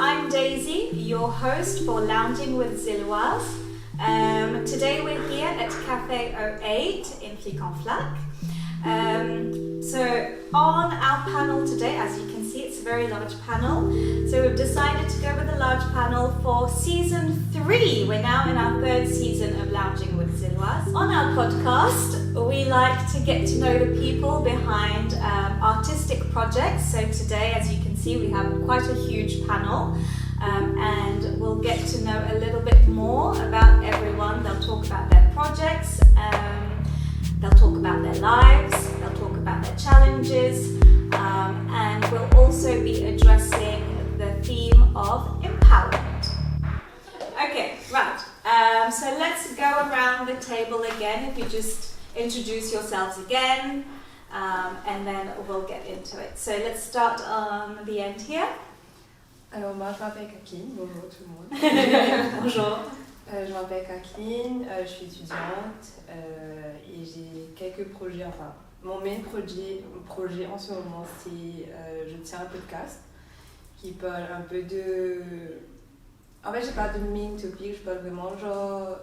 I'm Daisy, your host for Lounging with Zilloise. Today we're here at Café 08 in Flic en Flac. So on our panel today, as you can see, it's a very large panel. So we've decided to go with a large panel for season 3. We're now in our 3rd season of Lounging with Zilloise. On our podcast, we like to get to know the people behind artistic projects. So today, as you can see, we have quite a huge panel. And we'll get to know a little bit more about everyone. They'll talk about their projects, they'll talk about their lives, they'll talk about their challenges, and we'll also be addressing the theme of empowerment. Okay, right. So let's go around the table again. If you just introduce yourselves again, and then we'll get into it. So let's start on the end here. Alors moi je m'appelle Kathleen, bonjour tout le monde. Bonjour. Je m'appelle Kathleen, je suis étudiante et j'ai quelques projets, enfin mon main projet en ce moment c'est je tiens un podcast qui parle un peu de... En fait j'ai pas de main topic, je parle vraiment genre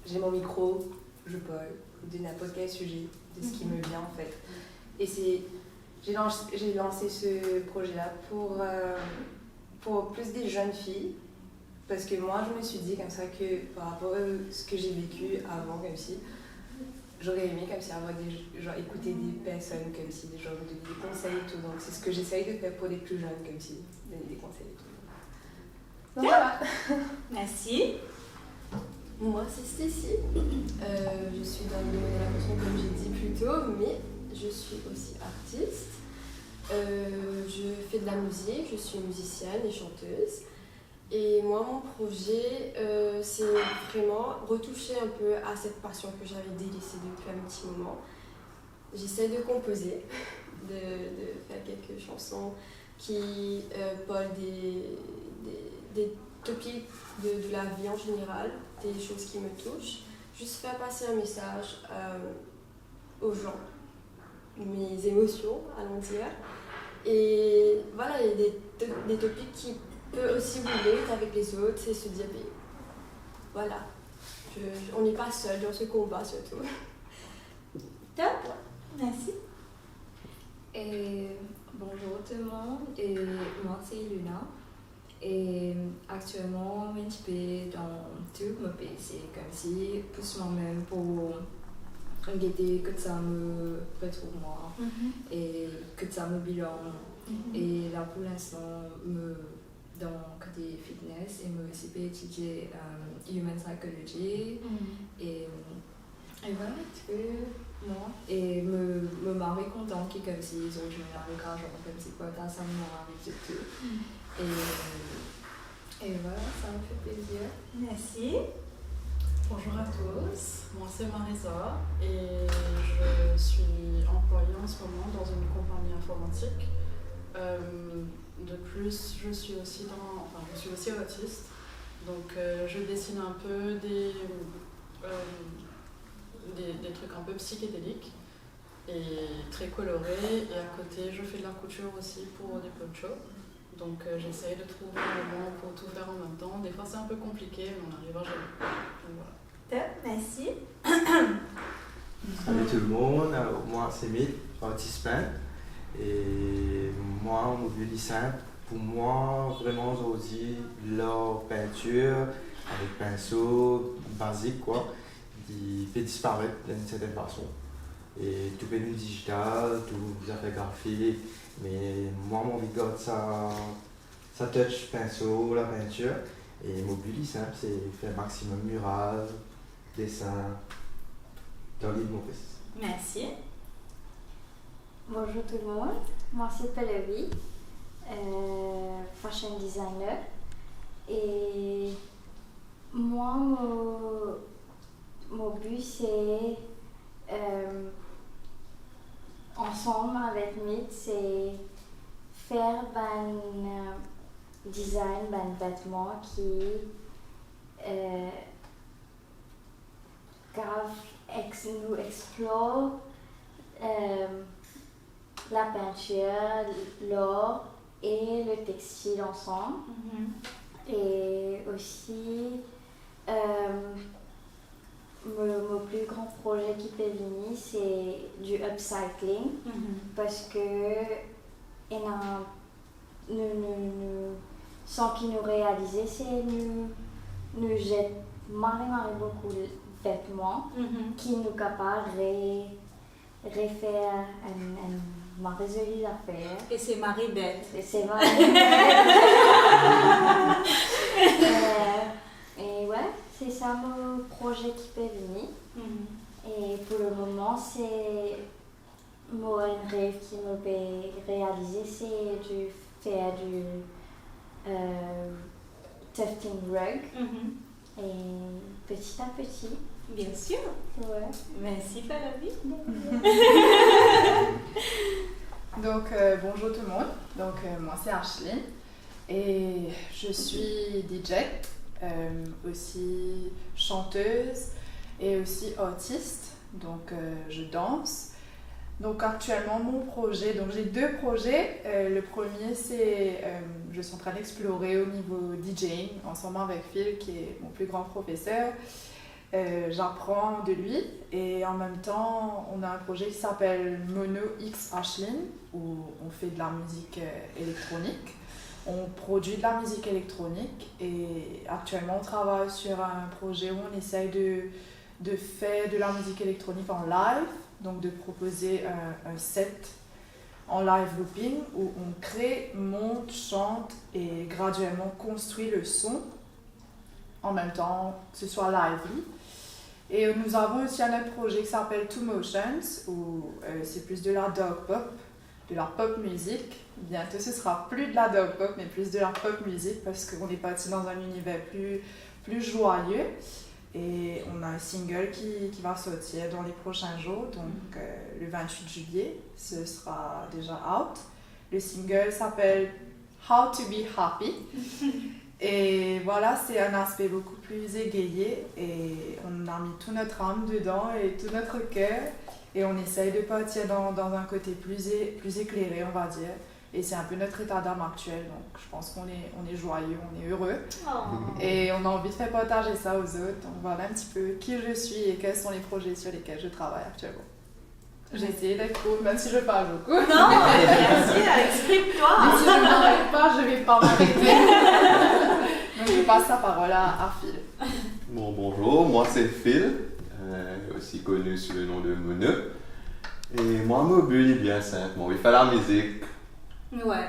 j'ai mon micro, je parle de n'importe quel sujet, de ce qui me vient en fait. Et j'ai lancé ce projet là pour plus des jeunes filles, parce que moi je me suis dit comme ça que par rapport à ce que j'ai vécu avant, comme si j'aurais aimé comme si avoir écouter des personnes comme si des gens me donner des conseils et tout, donc c'est ce que j'essaye de faire pour les plus jeunes, comme si donner des conseils et tout. Donc voilà. Merci. Moi c'est Stécie, je suis dans le domaine de la couture comme j'ai dit plus tôt, mais je suis aussi artiste. Je fais de la musique, je suis musicienne et chanteuse. Et moi, mon projet, c'est vraiment retoucher un peu à cette passion que j'avais délaissée depuis un petit moment. J'essaie de composer, de faire quelques chansons qui parlent des topics de la vie en général, des choses qui me touchent. Juste faire passer un message aux gens, mes émotions, allons dire. Et voilà, il y a des topics qui peuvent aussi bouger avec les autres et se dire, voilà, on n'est pas seul dans ce combat surtout. Top, merci. Et bonjour tout le monde, et moi c'est Luna. Et actuellement, je suis dans tout mon PC, comme si plus moi-même pour guetter que ça me retrouve moi et que ça me bilan. Et là pour l'instant, dans le côté fitness, et me aussi étudier human psychology et voilà, moi. Et me marrer content qui comme si ils ont joué dans le cas, genre comme si quoi, t'as ça me marre avec tout. Et voilà, ça me fait plaisir. Merci. Bonjour à tous, moi c'est Marisa et je suis employée en ce moment dans une compagnie informatique. De plus, je suis aussi autiste, donc je dessine un peu des trucs un peu psychédéliques et très colorés, et à côté je fais de la couture aussi pour des ponchos. Donc j'essaye de trouver un moment pour tout faire en même temps. Des fois c'est un peu compliqué, mais on arrive à gérer. Donc voilà. Top, merci. Salut tout le monde, moi c'est Mid, artiste peintre. Et moi, mon but simple, pour moi, vraiment aujourd'hui, leur peinture avec pinceau basique, quoi, il fait disparaître d'une certaine façon. Et tout est digital, tout les affaires graphiques. Mais moi, mon but ça touch pinceau, la peinture. Et mon but simple, c'est faire maximum mural, dessin, dans l'île de mon fils. Merci. Bonjour tout le monde, moi c'est Pallavi, fashion designer. Et moi, mon but c'est, ensemble avec Mid, c'est faire un design, un vêtement qui nous explore la peinture, l'art et le textile ensemble. Et aussi, mon plus grand projet qui peut venir, c'est du upcycling. Parce que sans qu'ils nous réalisent, c'est nous jette beaucoup de vêtements qui nous capables de refaire une jolie affaire. Et c'est Marie-Beth. Et c'est Marie-Beth. Et ouais, c'est ça mon projet qui peut venir. Et pour le moment, c'est mon rêve qui me peut réaliser, c'est de faire du tufting rug. Et petit à petit. Bien sûr. Ouais. Merci Falabi. Donc bonjour tout le monde, donc moi c'est Ashlyn et je suis DJ, aussi chanteuse et aussi artiste, donc je danse. Donc actuellement mon projet, donc j'ai 2 projets, le premier c'est, je suis en train d'explorer au niveau DJing ensemble avec Phil qui est mon plus grand professeur. J'apprends de lui et en même temps on a un projet qui s'appelle Mono X Ashlyn où on fait de la musique électronique, on produit de la musique électronique et actuellement on travaille sur un projet où on essaye de faire de la musique électronique en live, donc de proposer un set en live looping où on crée, monte, chante et graduellement construit le son en même temps que ce soit lively. Et nous avons aussi un autre projet qui s'appelle Two Motions, où c'est plus de la dog pop, de la pop musique. Bientôt ce sera plus de la dog pop, mais plus de la pop musique, parce qu'on est parti dans un univers plus joyeux. Et on a un single qui va sortir dans les prochains jours, donc le 28 juillet, ce sera déjà out. Le single s'appelle How to be Happy. Et voilà, c'est un aspect beaucoup plus égayé et on a mis toute notre âme dedans et tout notre cœur et on essaye de partir dans un côté plus éclairé, on va dire. Et c'est un peu notre état d'âme actuel, donc je pense qu'on est joyeux, on est heureux. Et on a envie de faire partager ça aux autres, donc voilà un petit peu qui je suis et quels sont les projets sur lesquels je travaille actuellement. J'ai essayé d'être cool, même si je parle beaucoup. Non, bien sûr, exprime-toi. Mais si je ne m'arrête pas, je ne vais pas m'arrêter. Donc je passe la parole à Phil. Bon, bonjour, moi c'est Phil, aussi connu sous le nom de Mono. Et moi, mon but est bien simple, moi, il fait la musique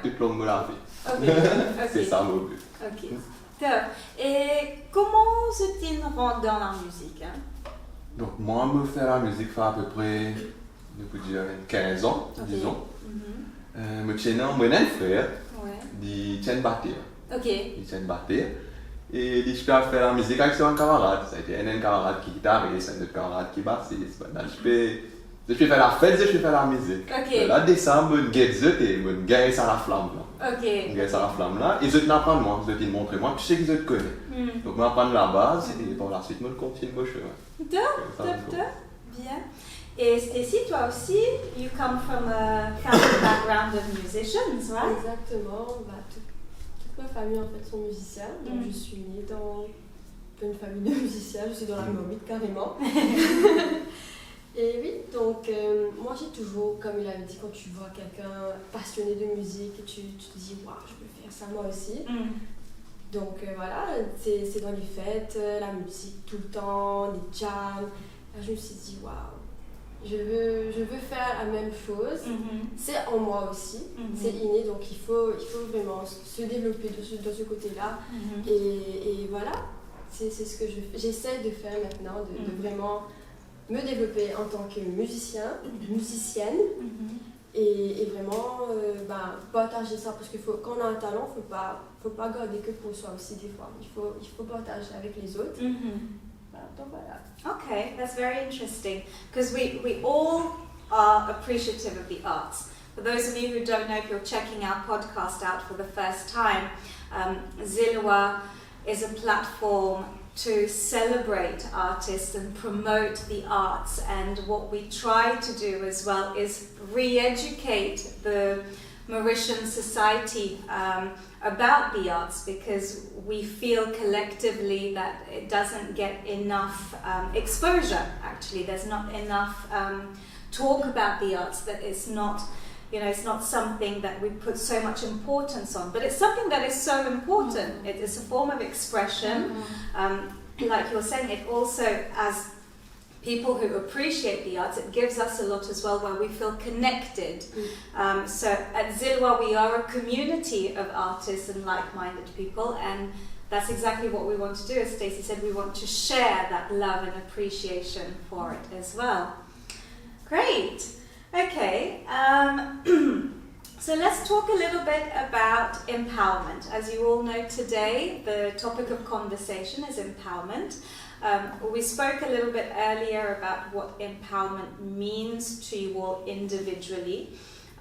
toute longue de la vie. Okay. C'est ça mon but. Ok, top. Et comment se-t-il rentre dans la musique Donc moi, je fais la musique fait à peu près, je peux dire, 15 ans, disons. Je tiens un frère qui tient batteur. Il tient batteur. Et je peux faire la musique avec son camarade. Ça a été un camarade qui est guitariste, un autre camarade qui est bassiste. Je peux faire la fête, je peux faire la musique. Là, décembre, je gagne et je gagne ça la flamme. Je gagne ça la flamme là. Et je t'apprends moi, je te montre moi, tu sais que je te connais. Donc je m'apprends la base et par la suite, je continue mon chemin. Top. Bien. Et Stacy, toi aussi, you come from a family background of musicians, right? Exactement. Toute ma famille en fait sont musiciens. Donc je suis née dans une famille de musiciens. Je suis dans la Morbide carrément. Et oui, donc moi j'ai toujours, comme il avait dit, quand tu vois quelqu'un passionné de musique, tu te dis waouh, je peux faire ça moi aussi. Donc voilà, c'est dans les fêtes, la musique tout le temps, les jams. Là, je me suis dit waouh, je veux faire la même chose. C'est en moi aussi, c'est inné, donc il faut vraiment se développer dans ce côté-là. Et voilà, c'est ce que j'essaie de faire maintenant, de vraiment me développer en tant que musicienne et vraiment partager ça, parce que quand on a un talent, faut pas garder que pour soi aussi des fois, il faut partager avec les autres. Donc voilà. Okay, that's very interesting, because we all are appreciative of the arts. For those of you who don't know, if you're checking our podcast out for the first time, Zilwa is a platform to celebrate artists and promote the arts, and what we try to do as well is re-educate the Mauritian society about the arts, because we feel collectively that it doesn't get enough exposure. Actually, there's not enough talk about the arts, that it's not, it's not something that we put so much importance on, but it's something that is so important. It is a form of expression. Like you're saying, it also, as people who appreciate the arts, it gives us a lot as well, where we feel connected. So at Zilwa, we are a community of artists and like-minded people, and that's exactly what we want to do. As Stacey said, we want to share that love and appreciation for it as well. Great. Okay. So let's talk a little bit about empowerment. As you all know, today the topic of conversation is empowerment. We spoke a little bit earlier about what empowerment means to you all individually,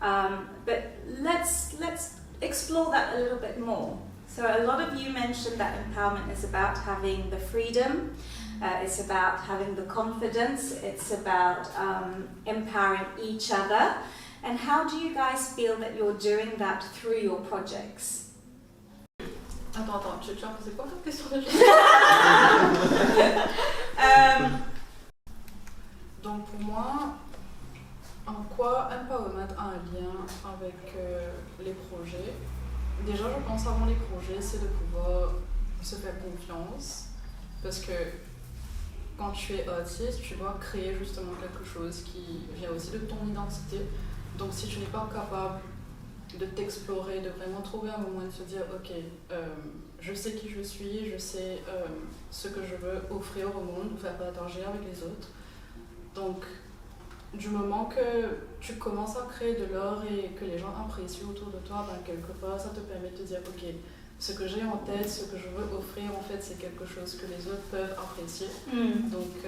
but let's explore that a little bit more. So a lot of you mentioned that empowerment is about having the freedom, it's about having the confidence, it's about empowering each other. And how do you guys feel that you're doing that through your projects? Attends, tu as posé quoi comme question déjà? Donc pour moi, en quoi empowerment a un lien avec les projets? Déjà, je pense avant les projets, c'est de pouvoir se faire confiance, parce que quand tu es artiste, tu dois créer justement quelque chose qui vient aussi de ton identité. Donc si tu n'es pas capable de t'explorer, de vraiment trouver un moment de se dire ok, je sais qui je suis, je sais ce que je veux offrir au monde, ou faire partager avec les autres. Donc du moment que tu commences à créer de l'art et que les gens apprécient autour de toi, ben, quelque part ça te permet de te dire ok, ce que j'ai en tête, ce que je veux offrir, en fait c'est quelque chose que les autres peuvent apprécier. Donc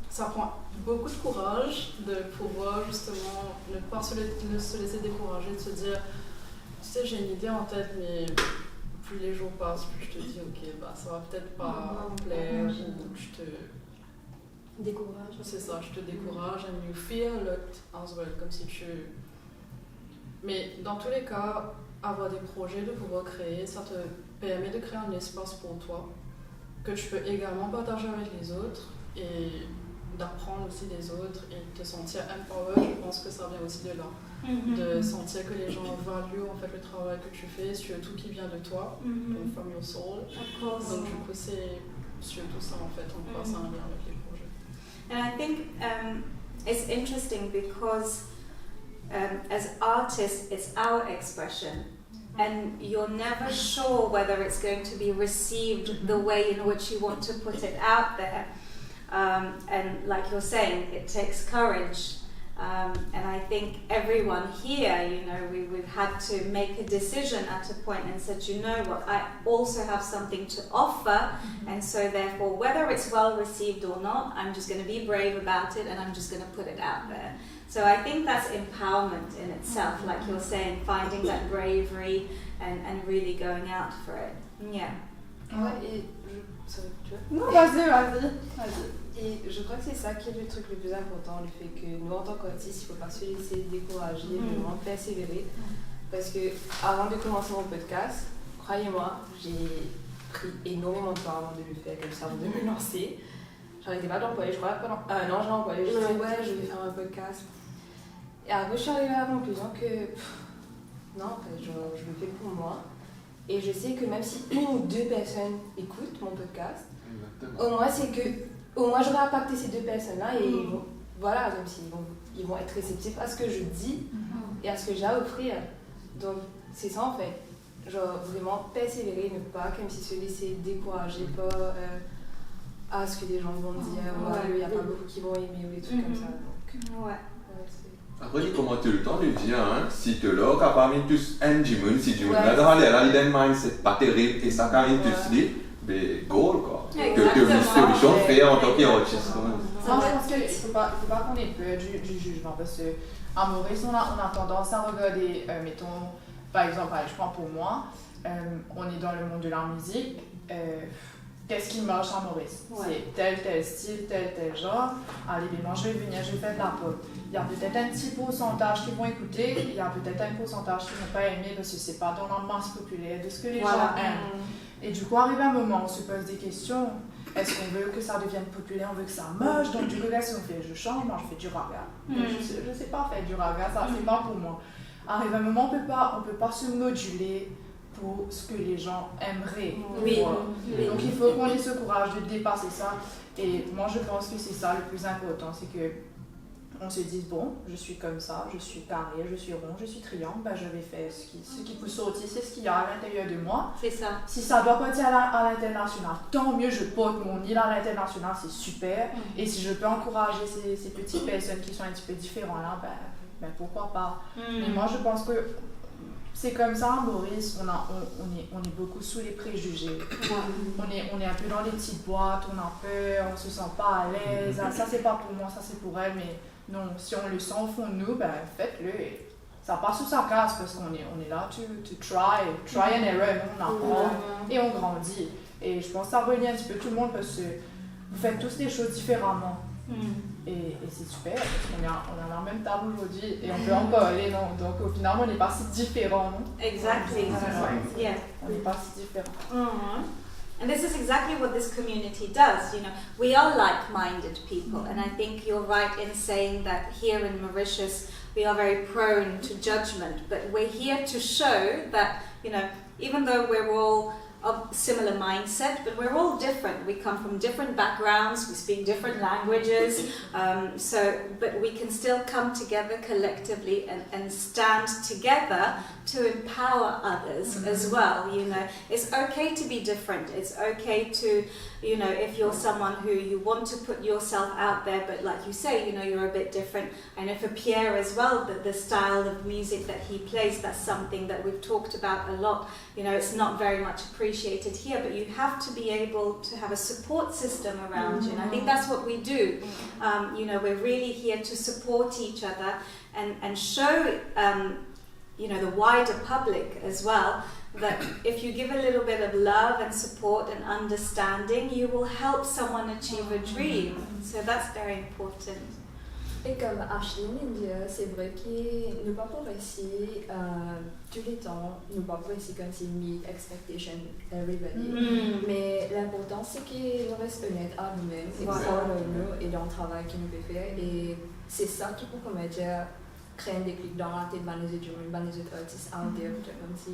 ça prend beaucoup de courage de pouvoir justement ne pas se laisser décourager, de se dire, tu sais, j'ai une idée en tête, mais plus les jours passent, plus je te dis, ok, bah, ça va peut-être pas me plaire, ou je te décourage. C'est ça, je te décourage, and you feel a lot as well, comme si tu... Mais dans tous les cas, avoir des projets, de pouvoir créer, ça te permet de créer un espace pour toi, que tu peux également partager avec les autres, et d'apprendre aussi des autres et te sentir empowered. Je pense que ça vient aussi de là, de sentir que les gens valuent en fait le travail que tu fais, surtout qui vient de toi, from your soul. Donc du coup c'est surtout ça en fait, on passe un lien avec les projets. And I think it's interesting because as artists it's our expression, and you're never sure whether it's going to be received the way in which you want to put it out there. And like you're saying, it takes courage. And I think everyone here, we've had to make a decision at a point and said, you know what, I also have something to offer. And so therefore, whether it's well received or not, I'm just going to be brave about it and I'm just going to put it out there. So I think that's empowerment in itself, like you're saying, finding that bravery and really going out for it. Yeah. Ouais, et non, vas-y. Et je crois que c'est ça qui est le truc le plus important, le fait que nous en tant qu'artistes, il ne faut pas se laisser décourager, vraiment persévérer. Parce que avant de commencer mon podcast, croyez-moi, j'ai pris énormément de temps avant de le faire, comme ça, avant de me lancer. J'arrêtais pas d'employer, je crois pendant un an j'ai employé, je disais ouais, je vais faire un podcast. Et après je suis arrivée à la conclusion que non, en fait, je le fais pour moi. Et je sais que même si une ou deux personnes écoutent mon podcast, au moins j'aurai impacté ces deux personnes-là et ils vont, voilà, comme ils vont être réceptifs à ce que je dis et à ce que j'ai à offrir. Donc c'est ça en fait, genre vraiment persévérer, ne pas comme si se laisser décourager par à ce que les gens vont dire, il n'y a pas beaucoup qui vont aimer ou des trucs comme ça. Donc, après, comment tout le temps, tu dis, si tu l'as, capable de tous un jimun, si tu veux, dans les mindset pas terrible, et ça, quand même, tous dit, mais goal, quoi. Que tu as une solution de faire en tant qu'artiste. Je pense qu'il ne faut pas qu'on ait peur du jugement, parce qu'en Maurice, on a tendance à regarder, mettons, par exemple, je prends pour moi, on est dans le monde de la musique, qu'est-ce qui marche à Maurice. C'est tel style, tel genre. Allez, moi je vais venir, je vais faire de la pop. Il y a peut-être un petit pourcentage qui vont écouter, il y a peut-être un pourcentage qui ne vont pas aimer parce que c'est pas dans la masse populaire de ce que les gens aiment. Et du coup, arrive un moment, on se pose des questions. Est-ce qu'on veut que ça devienne populaire, on veut que ça marche? Donc du coup, là, si on fait je chante, moi je fais du raga. Je sais pas faire du raga, ça c'est pas pour moi. Arrive un moment, on peut pas se moduler pour ce que les gens aimeraient. Donc il faut qu'on ait ce courage de dépasser ça. Et moi je pense que c'est ça le plus important, c'est que on se dise bon, je suis comme ça, je suis carré, je suis rond, je suis triangle, ben je vais faire ce qui peut sortir, c'est ce qu'il y a à l'intérieur de moi. C'est ça. Si ça doit partir à l'international, tant mieux, je porte mon île à l'international, c'est super. Et si je peux encourager ces petites personnes qui sont un petit peu différentes là, ben pourquoi pas. Mais moi je pense que c'est comme ça, Maurice, on est beaucoup sous les préjugés. On est un peu dans les petites boîtes, on a peur, on se sent pas à l'aise. Ça c'est pas pour moi, ça c'est pour elle, mais non, si on le sent au fond de nous, ben faites-le. Ça passe ou ça casse parce qu'on est là to try and error, on apprend et on grandit. Et je pense que ça relie un petit peu tout le monde parce que vous faites tous des choses différemment. Et c'est super parce qu'on a la même table aujourd'hui et on peut en parler, non? Donc au final on n'est pas si différents, non? Exactly. Yeah. On n'est pas si différents. And this is exactly what this community does. You know, we are like-minded people, and I think you're right in saying that here in Mauritius we are very prone to judgment, but we're here to show that, you know, even though we're all of similar mindset, but we're all different. We come from different backgrounds, we speak different languages, but we can still come together collectively and stand together to empower others as well. You know, it's okay to be different. It's okay to, you know, if you're someone who you want to put yourself out there, but like you say, you know, you're a bit different. I know for Pierre as well, the style of music that he plays, that's something that we've talked about a lot. You know, it's not very much appreciated here, but you have to be able to have a support system around you. And I think that's what we do. You know, we're really here to support each other and show, you know, the wider public as well, that if you give a little bit of love and support and understanding, you will help someone achieve a dream. So that's very important. Et comme Ashlyn dit, c'est vrai que nous pas pour ici tous les temps, nous pas pour ici comme si meet expectation everybody. Mais l'important c'est que nous restons honnêtes à nous-mêmes et croire en nous et dans le travail que nous pouvons faire. Et c'est ça qui peut comme dire créer un déclic dans la tête de nos autres artistes out there, même si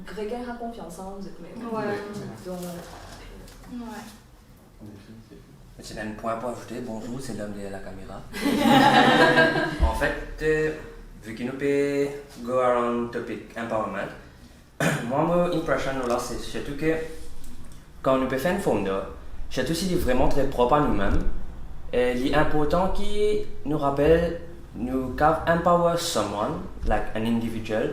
Grégoire a confiance en eux-mêmes. Donc, c'est un point pour ajouter. Bonjour, c'est l'homme de la caméra. En fait, vu que nous pouvons go around topic empowerment, moi, mon impression là, c'est surtout que quand nous pouvons faire une forme d'art, c'est aussi vraiment très propre à nous-mêmes. Et il est important qu'il nous rappelle nous can empower someone, like an individual,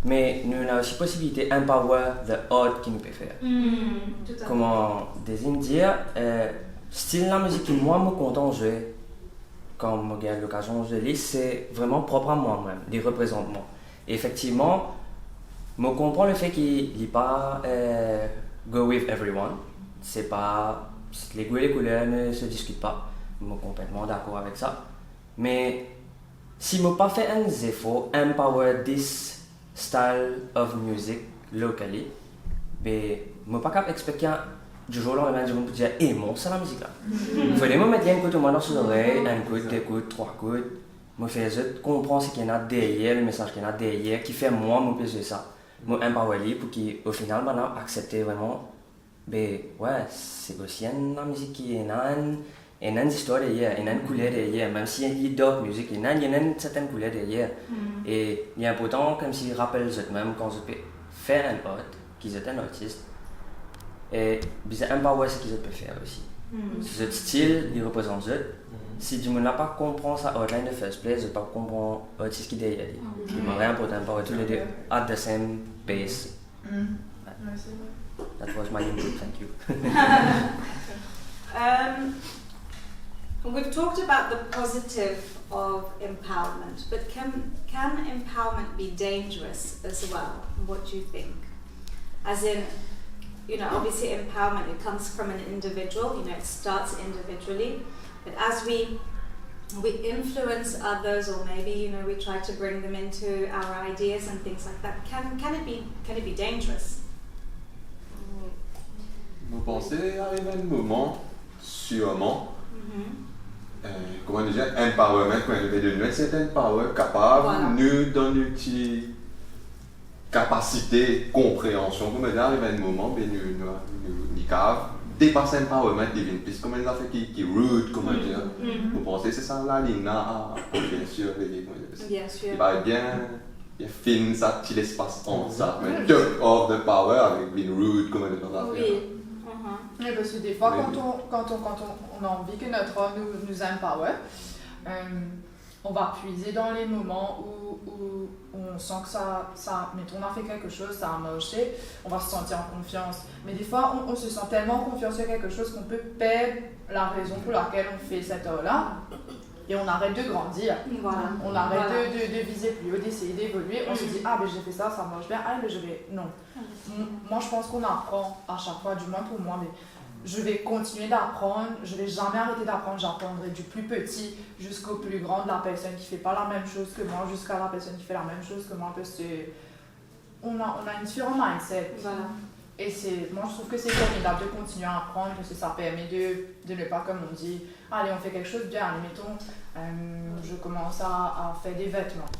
mais nous avons aussi la possibilité d'empower the art qu'il nous peut faire. Comment dire style la musique qui moi me content de jouer quand j'ai l'occasion de jouer, c'est vraiment propre à moi-même, il représente moi. Et effectivement, je comprends le fait qu'il n'est pas go with everyone, c'est pas les goûts et les couleurs ne se discutent pas, je suis complètement d'accord avec ça. Mais si je n'ai pas fait un effort empower this style of music locally, ben je ne peux pas expecter du jour au lendemain, je peux dire mon c'est la musique là. Il faut me mettre un coup de main dans les oreilles, un coup, deux coups, trois coups. Je fais comprendre ce qu'il y a derrière, le message qu'il y a derrière, qui fait moi me plaisir ça. Je empower pour qu'au final maintenant accepter vraiment, ben ouais c'est aussi une musique qui est une histoire derrière, une couleur derrière, même si il y a d'autres musiques, il y a une certaine couleur derrière. Et il est important comme s'ils rappellent eux-mêmes quand ils peuvent faire un art, qu'ils sont un artiste. Et ils empower ce qu'ils peuvent faire aussi. Ce style, il représente eux. Si tu n'as pas compris sa outline de first place, tu n'as pas compris l'artiste qui est derrière. Il est important d'empower tous les deux at the same pace. That was my input, thank you. We've talked about the positive of empowerment, but can empowerment be dangerous as well? What do you think? As in, you know, obviously empowerment, it comes from an individual, you know, it starts individually, but as we influence others, or maybe, you know, we try to bring them into our ideas and things like that, can it be dangerous? Vous pensez arriver à un moment, sûrement, comment dire, empowerment, quand on fait de nous, c'est un power capable, nous donne une capacité, compréhension, comme on arrive à un moment, nous cave, dépasser empowerment, devient plus comme une affaire qui rude, comment dire. Vous pensez c'est ça la ligne à bien sûr, bien sûr. Il va bien fin ça, petit espace en ça, mais jump off the power avec une rude, comment dire dans l'affaire. Oui, parce que des fois, quand on a envie que notre homme nous empower, on va puiser dans les moments où on sent que ça, mettons, on a fait quelque chose, ça a marché, on va se sentir en confiance. Mais des fois, on se sent tellement en confiance sur quelque chose qu'on peut perdre la raison pour laquelle on fait cette heure-là. Et on arrête de grandir, on arrête de viser plus haut, d'essayer d'évoluer. On se dit, ah ben j'ai fait ça, ça marche bien, ah ben je vais... Non. Moi je pense qu'on apprend à chaque fois, du moins pour moi, mais je vais continuer d'apprendre, je vais jamais arrêter d'apprendre, j'apprendrai du plus petit jusqu'au plus grand, de la personne qui fait pas la même chose que moi, jusqu'à la personne qui fait la même chose que moi, parce qu'on a une différente mindset. Voilà. Et moi je trouve que c'est formidable de continuer à apprendre, parce que ça permet de ne pas, comme on dit, allez on fait quelque chose bien, allez mettons, je commence à faire des vêtements.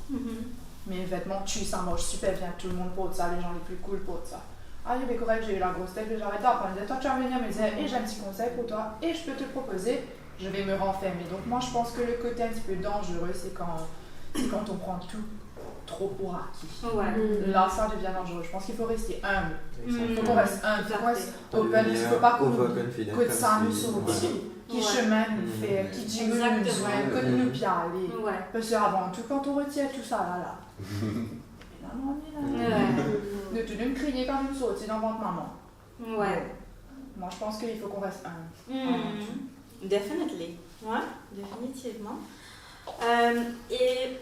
Mes vêtements tuent, ça marche super bien, tout le monde porte ça, les gens les plus cool portent ça. Ah oui, mais correct, j'ai eu la grosse tête, j'arrête d'apprendre. Toi, tu vas venir me dire, et j'ai un petit conseil pour toi, et je peux te le proposer, je vais me renfermer. Donc, moi, je pense que le côté un petit peu dangereux, c'est quand on prend tout trop pour acquis. Là, ça devient dangereux. Je pense qu'il faut rester humble. Il faut qu'on reste humble, il faut qu'on reste open, il ne faut pas que ça nous sortit. Qui chemin nous faire, qui dit nous besoin, que nous pialer. Parce qu'avant tout, quand on retient tout ça là. Ne tout nous crier quand nous sortit dans votre maman. Moi je pense qu'il faut qu'on reste humble. Definitely. Ouais, définitivement. Et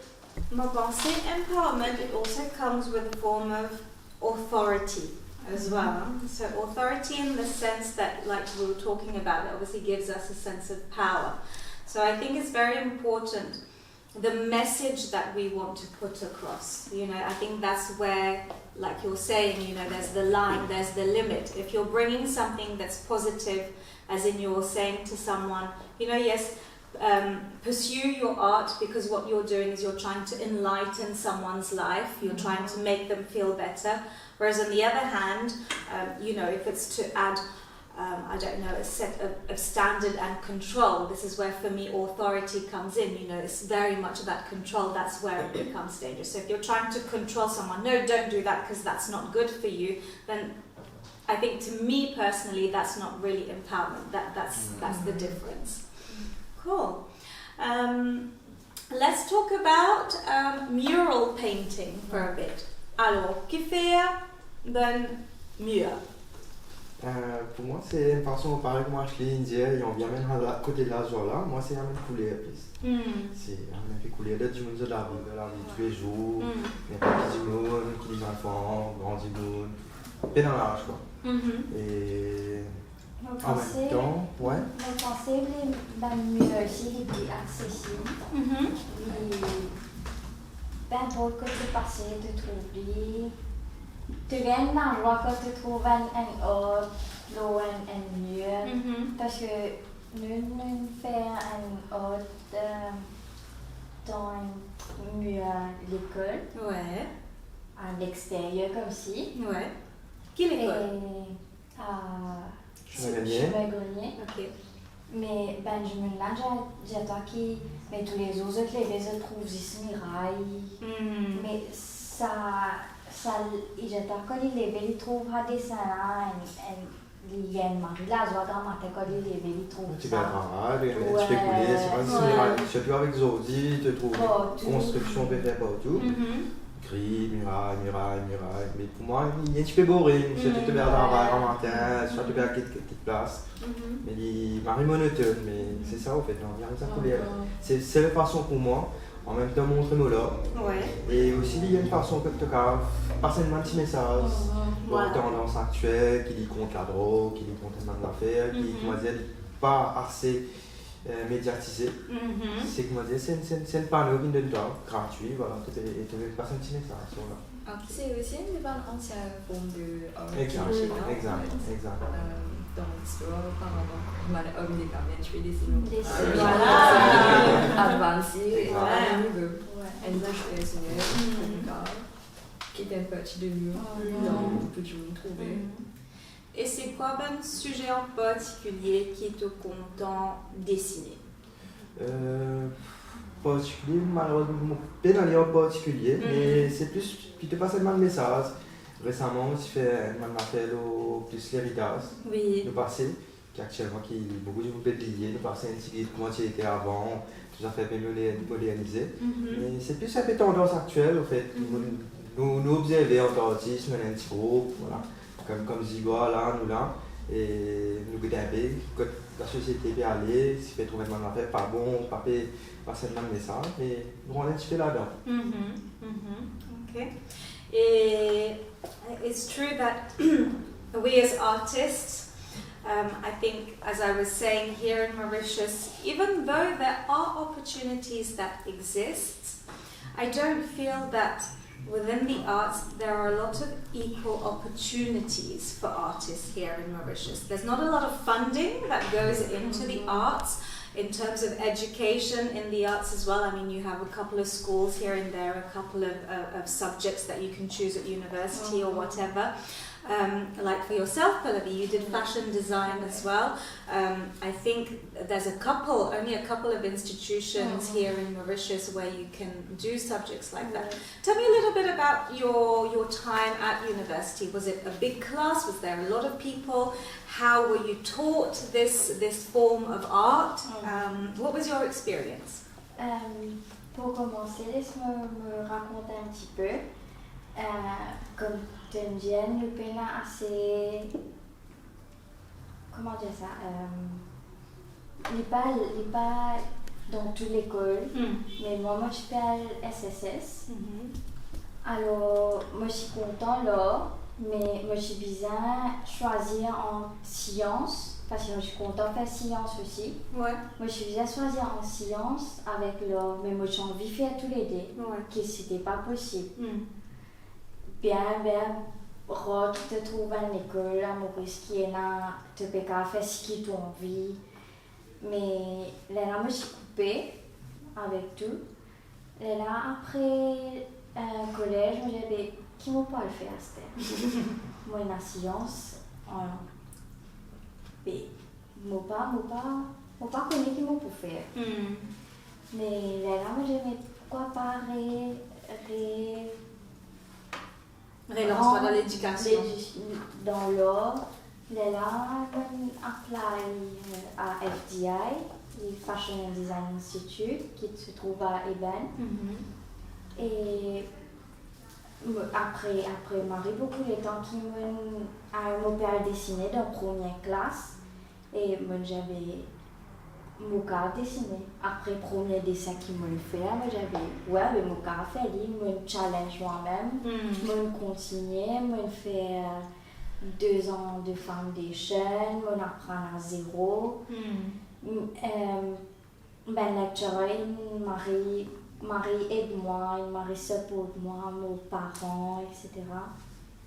ma pensée, empowerment, it also comes with a form of authority as well. So authority in the sense that, like we were talking about, it obviously gives us a sense of power. So I think it's very important, the message that we want to put across. You know, I think that's where, like you're saying, you know, there's the line, there's the limit. If you're bringing something that's positive, as in you're saying to someone, you know, yes, pursue your art, because what you're doing is you're trying to enlighten someone's life, you're trying to make them feel better. Whereas on the other hand, you know, if it's to add, I don't know, a set of standard and control, this is where for me authority comes in, you know, it's very much about control, that's where it becomes dangerous. So if you're trying to control someone, no, don't do that because that's not good for you, then I think to me personally, that's not really empowerment, that's the difference. Cool. Let's talk about mural painting for a bit. Alors, que faire d'un mur? Pour moi, c'est une façon pareil que moi je l'ai dit, on vient même à côté de la joie là, moi c'est un même couler plus. C'est un même fait couler du monde de la vie tous les jours, il y a pas qui du monde, qui des enfants, grands du monde, et dans l'âge quoi. Et en même temps, ouais. Je pensais que le mur aussi était accessible. Ben pour que tu passes de trouver. Tu gagnes dans le droit quand tu trouves un autre, un mur, parce que nous faisons un autre dans un mur à l'école, à l'extérieur comme ci. Quelle école? Chemin-Grenier. Mais Benjamin là, j'attends qu'il mais tous les autres les trouvent ici miraille. Mais ça j'attends qu'il les trouvera des salles il y a une marie là, je vois dans ma tête qu'il les trouve tu vas spéculer, c'est surtout avec Zodi, tu trouves construction de partout. Gris, muraille, mais pour moi, il est un petit peu boring, c'est tout vers en matin, surtout vers petite place. Mais il est monotone, mais c'est ça au fait, non, il y a rien à couler. C'est la façon pour moi, en même temps montrer-moi là. Et aussi il y a une façon que tu as passer un petit message pour la tendance actuelle, qui dit contre la drogue, qui dit contre le monde d'affaires, qui pas assez médiatisé. C'est comment dire, c'est un panneau qui donne gratuit, voilà, et tu veux passer un petit message. Voilà. C'est aussi une ancienne forme de exact. Dans l'histoire, apparemment, on des gamins, des avancés, qui est un petit de mieux, on peut toujours trouver. Et c'est quoi un sujet en particulier qui te content dessiner? Particulier, malheureusement, pas dans les en particulier, mais c'est plus qui te passe un message. Récemment, j'ai fait un appel au plus l'héritage de passé, qui actuellement qui beaucoup de publiés, de passer un petit comment il était avant, tout ça fait moderniser. Mais c'est plus un peu tendance actuelle, au fait. Nous observer en tant qu'autisme, un petit groupe, voilà. Comme Zigoa là, nous là, et nous guider que la société peut aller, si fait trouver un affaire pas bon, pas passer le message, et nous on est un petit peu là-dedans. Okay. It's true that we as artists, I think, as I was saying here in Mauritius, even though there are opportunities that exist, I don't feel that within the arts there are a lot of equal opportunities for artists here in Mauritius. There's not a lot of funding that goes into the arts in terms of education in the arts as well. I mean, you have a couple of schools here and there, a couple of subjects that you can choose at university or whatever. Like for yourself, Pallavi, you did fashion design as well. I think there's only a couple of institutions here in Mauritius where you can do subjects like that. Tell me a little bit about your time at university. Was it a big class? Was there a lot of people? How were you taught this form of art? What was your experience? Pour commencer, laisse-moi me raconter un petit peu. Comme Tunisienne, le pays est assez... Comment dire ça? Il n'est pas dans toute l'école, mais moi je suis à SSS. Alors, moi je suis contente là, mais moi je suis besoin de choisir en sciences, parce que moi je suis contente de faire sciences aussi. Moi je suis besoin de choisir en sciences avec l'or, mais moi j'ai envie de faire tous les deux, que c'était pas possible. Bien, tu te trouves à l'école à Maurice qui est là, tu peux faire ce que tu as envie. Mais là, moi, je suis coupée avec tout. Là, après collège, moi, j'avais qui m'a pas le faire, c'était. Moi, la science, mais moi pas connu qui m'a pour faire. Mais là, moi, j'aimais pourquoi pas Relance dans l'éducation. Dans l'or, là, on apply à FDI, le Fashion and Design Institute, qui se trouve à Eben. Et après Marie, beaucoup de temps qui m'ont père dessiné dans la première classe. Et moi, j'avais mon cas dessiné. Après le premier dessin qu'ils m'ont fait, moi j'avais mais mon cas fait, mon challenge moi-même, mon continuer, mon faire 2 ans de foundation, mon apprendre à zéro. Ben lecturer, Marie aide-moi, Marie supporte moi, mes parents, etc.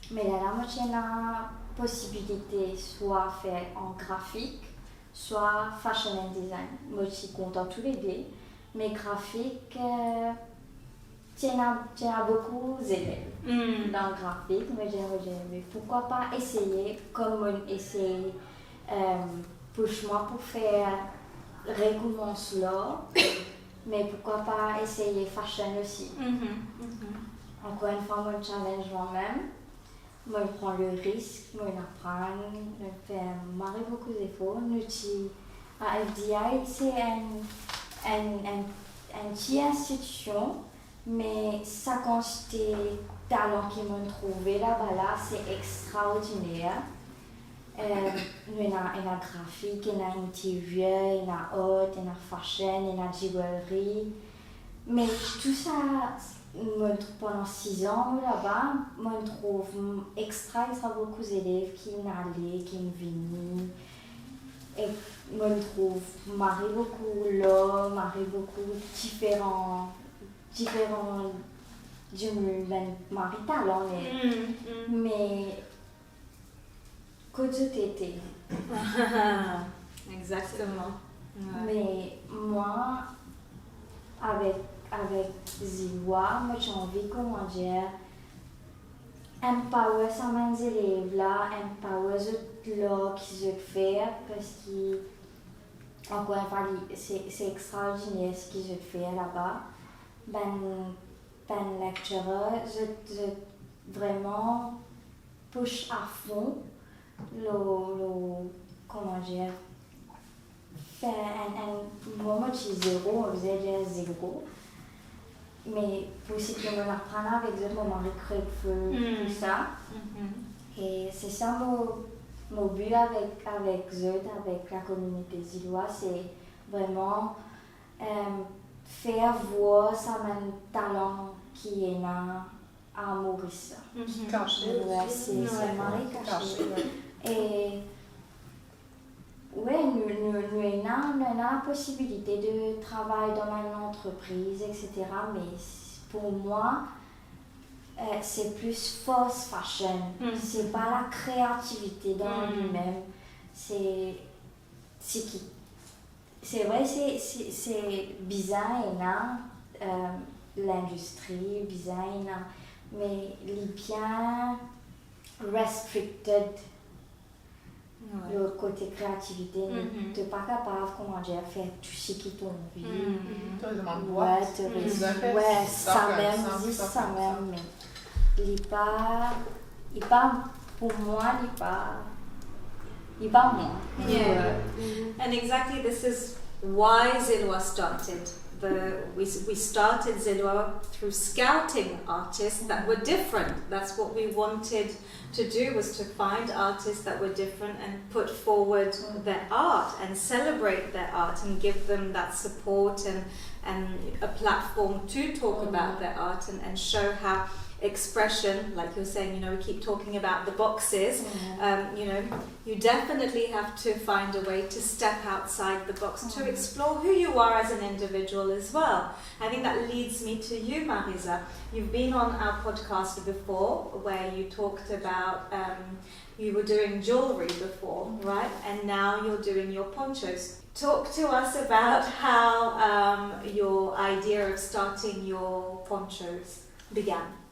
Mais là, moi j'ai la possibilité soit faire en graphique, soit fashion and design. Moi, je suis contente tous les deux. Mais graphique, tu as beaucoup d'élèves dans le graphique. Mais pourquoi pas essayer, comme on essaye, push-moi pour faire recommence là. Mais pourquoi pas essayer fashion aussi. Encore une fois, mon challenge moi-même. Moi, je prends le risque, moi, j'apprends, je fais beaucoup d'efforts. À FDI, c'est une petite institution, mais ça quantité de talents qu'ils m'ont trouvé là-bas, c'est extraordinaire. Il y a graphique, il y a intérieur, il y a haute, il y a fashion, il y a jewelry. Mais tout ça, pendant 6 ans là-bas, moi je trouve extra beaucoup d'élèves qui n'allaient, qui ne venaient. Et moi je trouve m'arrive beaucoup là, m'arrive beaucoup différents je me marie talent, mais que tout était. Exactement. Ouais. Mais moi, avec Zilwa, moi j'ai envie, comment dire, empower ces élèves-là, empower eux là qui se faire, parce que, encore une fois, c'est extraordinaire ce qu'ils se fait là-bas. Ben lecturer, je vraiment push à fond comment dire, faire un moment de 0, on faisait déjà 0, mais pour ce que me l'apprendre avec eux, moment de créer tout ça. Et c'est ça mon but avec eux, avec la communauté zilloise, c'est vraiment faire voir ça un talent qui est là à Maurice. Caché. Ouais, c'est marré caché. Et ouais, nous avons la possibilité de travailler dans une entreprise, etc. Mais pour moi, c'est plus fast fashion. C'est pas la créativité dans lui-même. C'est vrai, c'est bizarre et là, l'industrie bizarre et là, mais il est bien restricted. Ouais. Le côté créativité, tu n'es pas capable, comment dire, faire tout ce qui t'ont envie. Ouais, ça même, mais il n'est pas, pour moi, il n'est pas moi. Yeah. And exactly this is why Zilwa started. We started Zilwa through scouting artists that were different. That's what we wanted to do, was to find artists that were different and put forward their art and celebrate their art and give them that support and a platform to talk about their art and show how expression, like you're saying, we keep talking about the boxes, you definitely have to find a way to step outside the box to explore who you are as an individual as well. I think that leads me to you, Marisa. You've been on our podcast before where you talked about you were doing jewelry before, right? And now you're doing your ponchos. Talk to us about how your idea of starting your ponchos began.